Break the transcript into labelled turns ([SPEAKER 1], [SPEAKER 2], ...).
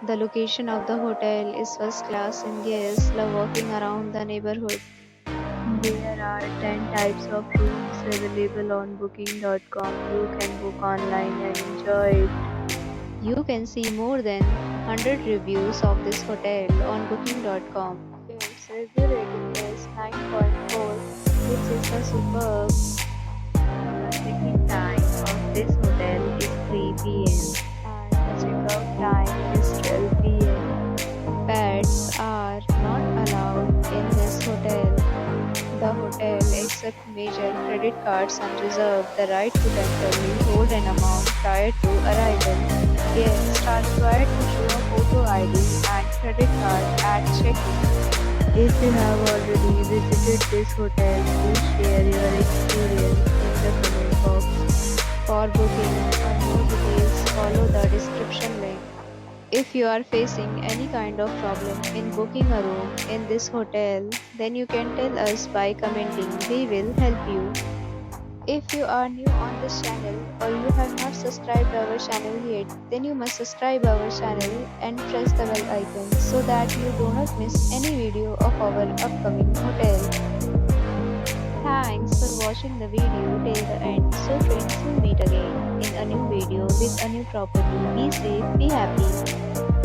[SPEAKER 1] The location of the hotel is first class and guests love walking around the neighborhood. There are 10 types of rooms available on booking.com. You can book online and enjoy it. You can see more than 100 reviews of this hotel on booking.com. Its review rating is 9.4, which is a superb. The check-in time of this hotel is 3 p.m. and the check-out time is 12 p.m. Pets are not allowed in this hotel. The hotel accepts major credit cards and reserves the right to temporarily hold an amount prior to arrival. Guests are required to show a photo ID and credit card at check-in. If you have already visited this hotel, please share your experience in the comment box. For booking or more details, follow the description link. If you are facing any kind of problem in booking a room in this hotel, then you can tell us by commenting. We will help you. If you are new on this channel or you have not subscribed our channel yet, then you must subscribe our channel and press the bell icon so that you do not miss any video of our upcoming hotel. Thanks for watching the video till the end. So friends, we'll meet again in a new video with a new property. Be safe, be happy.